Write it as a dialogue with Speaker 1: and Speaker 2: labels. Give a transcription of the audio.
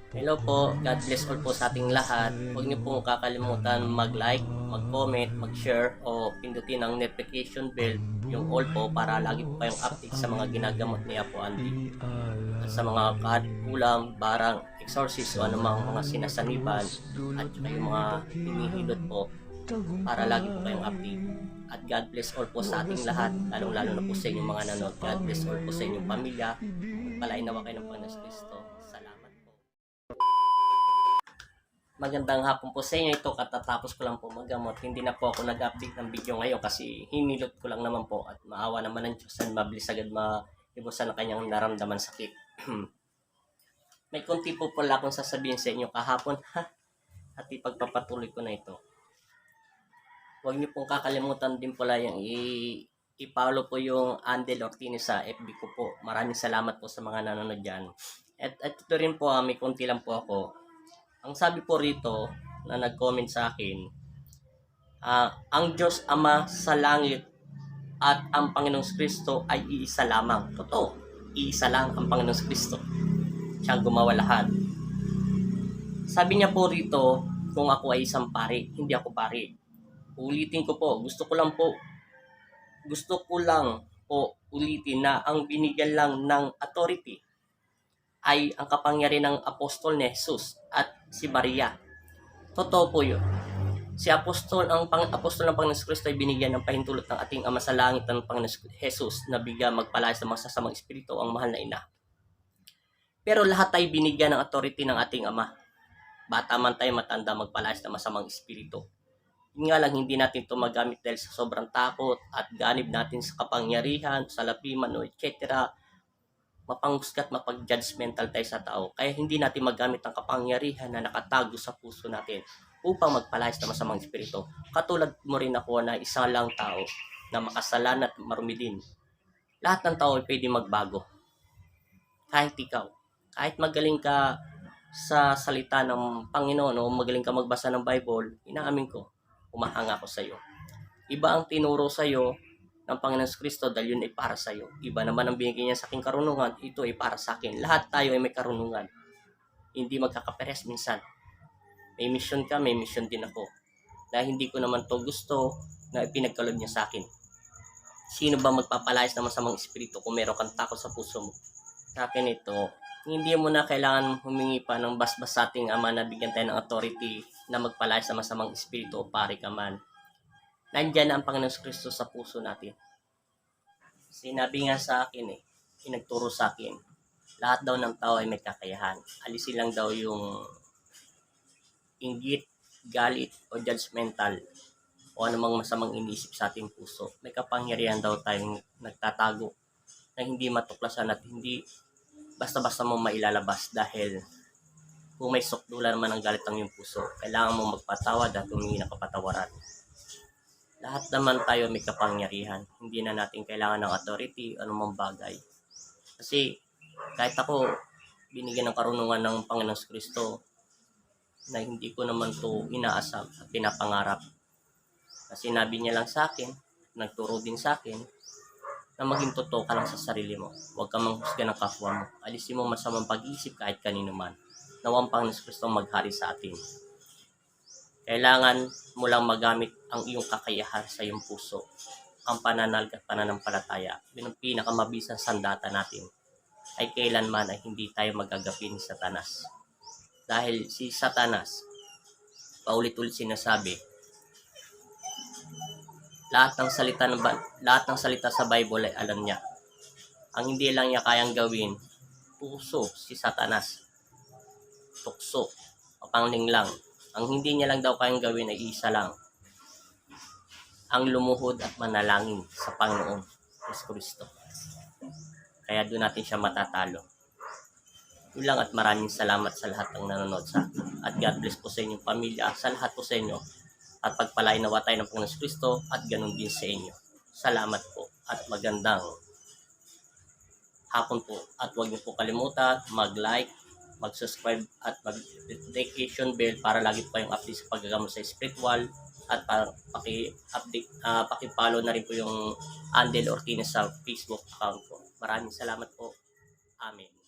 Speaker 1: Hello po, God bless all po sa ating lahat. Huwag niyo pong kakalimutan mag-like, mag-comment, mag-share o pindutin ang notification bell, yung all po para lagi po kayong update sa mga ginagamot ni Apo Andy. At sa mga kulam, barang, exorcist o anumang mga sinasaniban at saka yung mga hinihilot po para lagi po kayong update. At God bless all po sa ating lahat, lalong-lalo na po sa inyong mga nanonood. God bless all po sa inyong pamilya. Pagpalain nawa kayo ng Panginoon Kristo. Salamat po. Magandang hapon po sa inyo. Ito katatapos ko lang po maggamot. Hindi na po ako nag-update ng video ngayon kasi hinilot ko lang naman po at maawa naman ng Diyos at mabilis agad maibusan ang kanyang naramdaman sakit. May konti po pala akong sasabihin sa inyo kahapon at ipagpapatuloy ko na ito. Huwag niyo pong kakalimutan din pala yung i-follow po yung Andel Ortiz sa FB ko po. Maraming salamat po sa mga nanonood dyan. At ito rin po, may konti lang po ako. Ang sabi po rito na nag-comment sa akin, ang Diyos Ama sa langit at ang Panginoong Kristo ay iisa lamang. Totoo, iisa lang ang Panginoong Kristo. Siyang gumawa lahat. Sabi niya po rito, kung ako ay isang pari, hindi ako pari. Ulitin ko po, gusto ko lang po ulitin na ang binigyan lang ng authority ay ang kapangyarihan ng apostol ni Jesus at si Maria. Totoo po yun. Ang apostol ng Panginoon Kristo ay binigyan ng pahintulot ng ating Ama sa langit ng Panginoon Jesus na bigyan magpalayas ng mga sasamang espiritu ang mahal na ina. Pero lahat ay binigyan ng authority ng ating Ama. Bata man tayo, matanda, magpalayas ng masamang espiritu. Yun nga lang, hindi natin ito magamit dahil sa sobrang takot at ganib natin sa kapangyarihan, sa lapiman o etc. Mapanghusgat, mapag-judgmental tayo sa tao. Kaya hindi natin magamit ang kapangyarihan na nakatago sa puso natin upang magpalayas ng masamang espiritu. Katulad mo rin ako na isang lang tao na makasalan at marumi din. Lahat ng tao ay pwede magbago. Kahit ikaw. Kahit magaling ka sa salita ng Panginoon o magaling ka magbasa ng Bible, inaamin ko, umahanga ako sa iyo. Iba ang tinuro sa iyo ng Panginoon Kristo dahil yun ay para sa iyo. Iba naman ang binigay niya sa aking karunungan, ito ay para sa akin. Lahat tayo ay may karunungan. Hindi magkakaperes minsan. May mission ka, may mission din ako. Na hindi ko naman to gusto na ipinagkaloob niya sa akin. Sino ba magpapalayas ng masamang espiritu kung meron kang takot sa puso mo? Sa akin ito, hindi mo na kailangan humingi pa ng basbas sa ating Ama na bigyan tayo ng authority na magpalayas ng masamang espiritu o pari ka man. Nandiyan na ang Panginoon Kristo sa puso natin. Sinabi nga sa akin pinagturo sa akin, lahat daw ng tao ay may kakayahan. Alisin lang daw yung inggit, galit o judgmental o anumang masamang inisip sa ating puso. May kapangyarihan daw tayong nagtatago na hindi matuklasan at hindi basta-basta mo mailalabas dahil kung may sukdulan naman ang galit ng iyong puso, kailangan mo magpatawad at humingi ng kapatawaran. Lahat naman tayo may kapangyarihan. Hindi na natin kailangan ng authority o anumang bagay. Kasi kahit ako, binigyan ng karunungan ng Panginoon Kristo na hindi ko naman to inaasam at pinapangarap. Kasi sinabi niya lang sa akin, nagturo din sa akin, na maging totoo ka lang sa sarili mo. Huwag kang manghusga ng kapwa mo. Alisin mo masamang pag-iisip kahit kanino man. Nawa ang Panginoon Kristo maghari sa atin. Kailangan mo lang magamit ang iyong kakayahan sa iyong puso. Ang pananalig at pananampalataya. Yun ang pinakamabisang sandata natin. Ay kailanman ay hindi tayo magagapi ni Satanas. Dahil si Satanas, paulit-ulit sinasabi, lahat ng salita sa Bible ay alam niya. Ang hindi lang niya kayang gawin, puso si Satanas. Tukso, mapangling lang. Ang hindi niya lang daw kayang gawin ay isa lang. Ang lumuhod at manalangin sa Panginoon Yesu Kristo. Kaya doon natin siya matatalo. Yun lang at maraming salamat sa lahat ng nanonood sa akin. At God bless po sa inyong pamilya, sa lahat po sa inyo. At pagpalain nawa tayo ng Panginoon Kristo at ganun din sa inyo. Salamat po at magandang hapon po. At huwag niyo po kalimutan mag-like, mag-subscribe at mag-notification bell para lagi po kayong update sa paggagamot sa spiritual at para paki-follow na rin po yung Andel Ortiz sa Facebook account ko. Maraming salamat po. Amen.